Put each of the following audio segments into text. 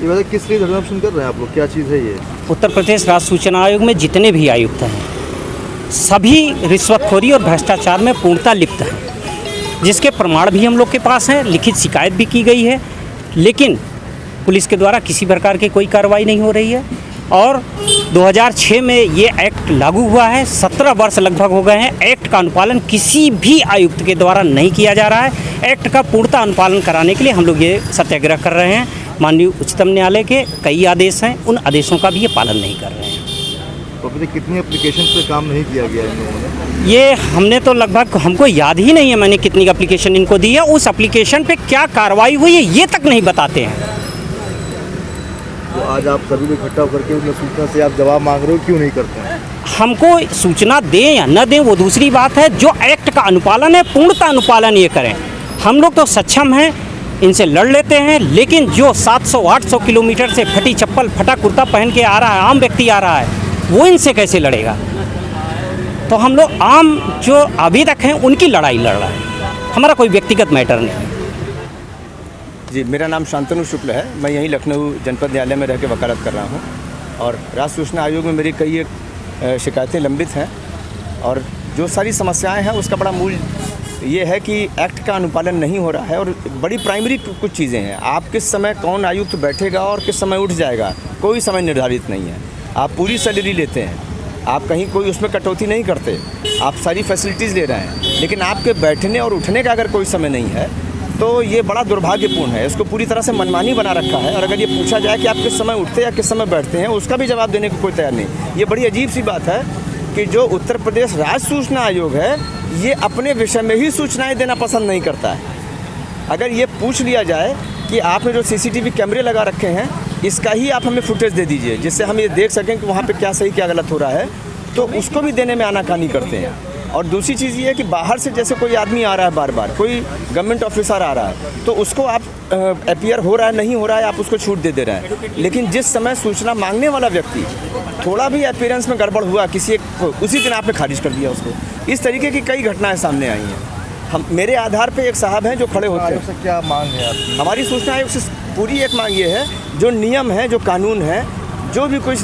ये वजह किस लिए धरना प्रदर्शन कर रहे हैं आप लोग, क्या चीज़ है ये? उत्तर प्रदेश राज्य सूचना आयोग में जितने भी आयुक्त हैं सभी रिश्वतखोरी और भ्रष्टाचार में पूर्णतः लिप्त हैं, जिसके प्रमाण भी हम लोग के पास हैं। लिखित शिकायत भी की गई है, लेकिन पुलिस के द्वारा किसी प्रकार की कोई कार्रवाई नहीं हो रही है। और 2006 में ये एक्ट लागू हुआ है, 17 वर्ष लगभग हो गए हैं। एक्ट का अनुपालन किसी भी आयुक्त के द्वारा नहीं किया जा रहा है। एक्ट का पूर्णतः अनुपालन कराने के लिए हम लोग ये सत्याग्रह कर रहे हैं। माननीय उच्चतम न्यायालय के कई आदेश हैं, उन आदेशों का भी ये पालन नहीं कर रहे हैं। तो अभी कितनी एप्लीकेशन पे काम नहीं किया गया इन लोगों ने? ये हमने तो लगभग, हमको याद ही नहीं है मैंने कितनी एप्लीकेशन इनको दी है। उस एप्लीकेशन पे क्या कार्रवाई हुई है ये तक नहीं बताते हैं। तो आज आप सभी लोग इकट्ठा होकर के उन सूचना से आप जवाब मांग रहे हो, क्यों नहीं करते हैं? हमको सूचना दें या न दें वो दूसरी बात है, जो एक्ट का अनुपालन है पूर्णतः अनुपालन ये करें। हम लोग तो सक्षम हैं, इनसे लड़ लेते हैं, लेकिन जो 700-800 किलोमीटर से फटी चप्पल फटा कुर्ता पहन के आ रहा है, आम व्यक्ति आ रहा है, वो इनसे कैसे लड़ेगा? तो हम लोग आम जो आवेदक हैं उनकी लड़ाई लड़ रहा है, हमारा कोई व्यक्तिगत मैटर नहीं। जी, मेरा नाम शांतनु शुक्ल है। मैं यहीं लखनऊ जनपद न्यायालय में रह के वकालत कर रहा हूँ और राज्य सूचना आयोग में मेरी कई शिकायतें लंबित हैं और जो सारी समस्याएं हैं उसका बड़ा मूल ये है कि एक्ट का अनुपालन नहीं हो रहा है। और बड़ी प्राइमरी कुछ चीज़ें हैं। आप किस समय कौन आयुक्त बैठेगा और किस समय उठ जाएगा, कोई समय निर्धारित नहीं है। आप पूरी सैलरी लेते हैं, आप कहीं कोई उसमें कटौती नहीं करते, आप सारी फैसिलिटीज़ ले रहे हैं, लेकिन आपके बैठने और उठने का अगर कोई समय नहीं है तो ये बड़ा दुर्भाग्यपूर्ण है। इसको पूरी तरह से मनमानी बना रखा है। और अगर ये पूछा जाए कि आप किस समय उठते या किस समय बैठते हैं, उसका भी जवाब देने को कोई तैयार नहीं। ये बड़ी अजीब सी बात है कि जो उत्तर प्रदेश राज्य सूचना आयोग है ये अपने विषय में ही सूचनाएं देना पसंद नहीं करता है। अगर ये पूछ लिया जाए कि आपने जो CCTV कैमरे लगा रखे हैं इसका ही आप हमें फुटेज दे दीजिए जिससे हम ये देख सकें कि वहाँ पे क्या सही क्या गलत हो रहा है, तो उसको भी देने में आनाकानी करते हैं। और दूसरी चीज़ ये है कि बाहर से जैसे कोई आदमी आ रहा है, बार बार कोई गवर्नमेंट ऑफिसर आ रहा है, तो उसको आप अपीयर हो रहा है नहीं हो रहा है आप उसको छूट दे रहे हैं। लेकिन जिस समय सूचना मांगने वाला व्यक्ति थोड़ा भी अपीयरेंस में गड़बड़ हुआ किसी एक, उसी दिन आपने खारिज कर दिया उसको। इस तरीके की कई घटनाएं सामने आई हैं। हम मेरे आधार पे एक साहब हैं जो खड़े होते हैं। क्या मांग है आपकी? हमारी सूचना आयोग से पूरी एक मांग ये है, जो नियम है, जो कानून है, जो भी कुछ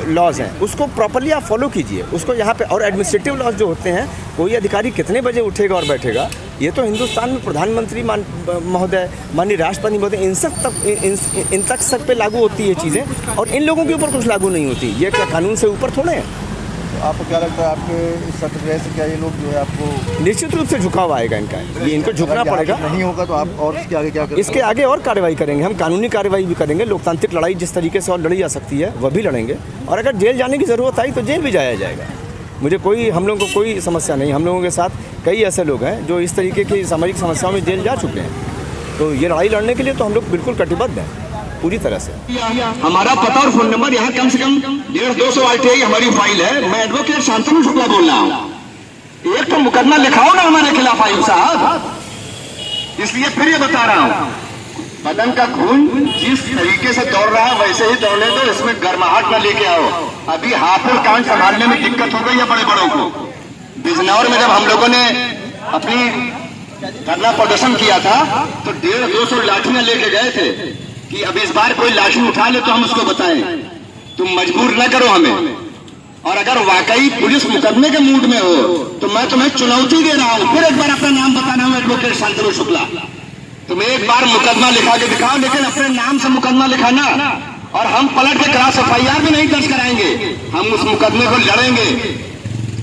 लॉज हैं उसको प्रॉपर्ली आप फॉलो कीजिए उसको यहाँ पे। और एडमिनिस्ट्रेटिव लॉज जो होते हैं, कोई अधिकारी कितने बजे उठेगा और बैठेगा, ये तो हिंदुस्तान में प्रधानमंत्री महोदय, माननीय राष्ट्रपति महोदय, इन तक पे लागू होती है चीज़ें और इन लोगों के ऊपर कुछ लागू नहीं होती। ये क्या कानून से ऊपर थोड़े हैं? तो आपको क्या लगता है आपके इस सत्याग्रह से क्या ये लोग जो है आपको? निश्चित रूप से झुकाव आएगा इनका, ये इनको झुकना पड़ेगा। नहीं होगा तो आप और इसके आगे क्या करेंगे? इसके आगे और कार्रवाई करेंगे, हम कानूनी कार्रवाई भी करेंगे। लोकतांत्रिक लड़ाई जिस तरीके से और लड़ी जा सकती है वह भी लड़ेंगे। और अगर जेल जाने की ज़रूरत आई तो जेल भी जाया जाएगा। हम लोगों को कोई समस्या नहीं। हम लोगों के साथ कई ऐसे लोग हैं जो इस तरीके की सामाजिक समस्याओं में जेल जा चुके हैं। तो ये लड़ाई लड़ने के लिए तो हम लोग बिल्कुल कटिबद्ध हैं पूरी तरह से। हमारा पता और फोन नंबर यहाँ कम से कम 150-200 RTI हमारी फाइल है। मैं एडवोकेट शांतनु शुक्ला बोल रहा हूँ। एक तो मुकदमा लिखाओ ना हमारे खिलाफ आयुक्त साहब। इसलिए फिर ये बता रहा हूँ, बदन का खून जिस तरीके से दौड़ रहा है वैसे ही दौड़ने दो, इसमें गर्माहट न लेके आओ। अभी हाथों कान संभालने में दिक्कत हो गई है बड़े बड़ों को। बिजनौर में जब हम लोगों ने अपनी धरना प्रदर्शन किया था तो 150-200 लाठियां लेके गए थे कि अब इस बार कोई लाठी उठा ले तो हम उसको बताएं। तुम मजबूर न करो हमें। और अगर वाकई पुलिस मुकदमे के मूड में हो तो मैं तुम्हें चुनौती दे रहा हूं। फिर एक बार अपना नाम बताना हूं, एडवोकेट शांतनु शुक्ला। तुम एक बार मुकदमा लिखा के दिखाओ, लेकिन अपने नाम से मुकदमा लिखाना। और हम पलट के क्लास FIR भी नहीं दर्ज कराएंगे। हम उस मुकदमे को लड़ेंगे।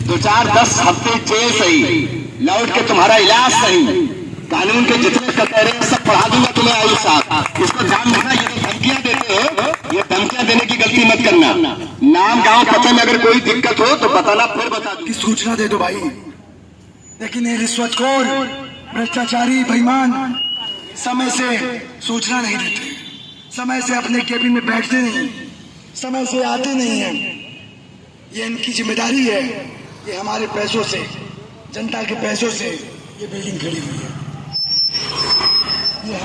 2-4-10 हफ्ते जेल सही, लौट के तुम्हारा इलाज सही, कानून के जितने कटहरे सब पढ़ा दूंगा तुम्हें आयुक्त साहब। इसको ध्यान रखना, ये जो धमकियां देते हो, ये धमकियां देने की गलती मत करना। नाम गांव पते में अगर कोई दिक्कत हो तो बताना, फिर बता दूंगा। सूचना दे दो भाई। लेकिन ये रिश्वतखोर, भ्रष्टाचारी, बेईमान समय से सूचना नहीं देते, समय से अपने केबिन में बैठते नहीं, समय से आते नहीं हैं। ये इनकी जिम्मेदारी है। ये हमारे पैसों से, जनता के पैसों से ये बिल्डिंग खड़ी हुई है। ये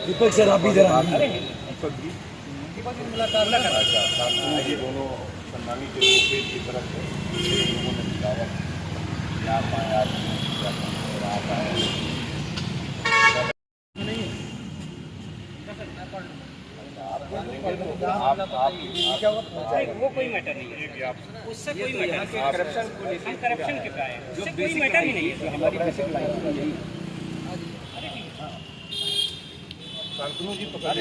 दीपक सर, आप भी जरा ये दोनों सम्मानित एडवोकेट की तरफ से लोगों ने गिरावट यहाँ पाए आदमी और आप आए वो कोई मैटर नहीं है, उससे कोई मैटर नहीं। करप्शन हम करप्शन के पाए जो कोई मैटर ही नहीं है। हमारी बेसिक लाइन यही शांतनु जी पकड़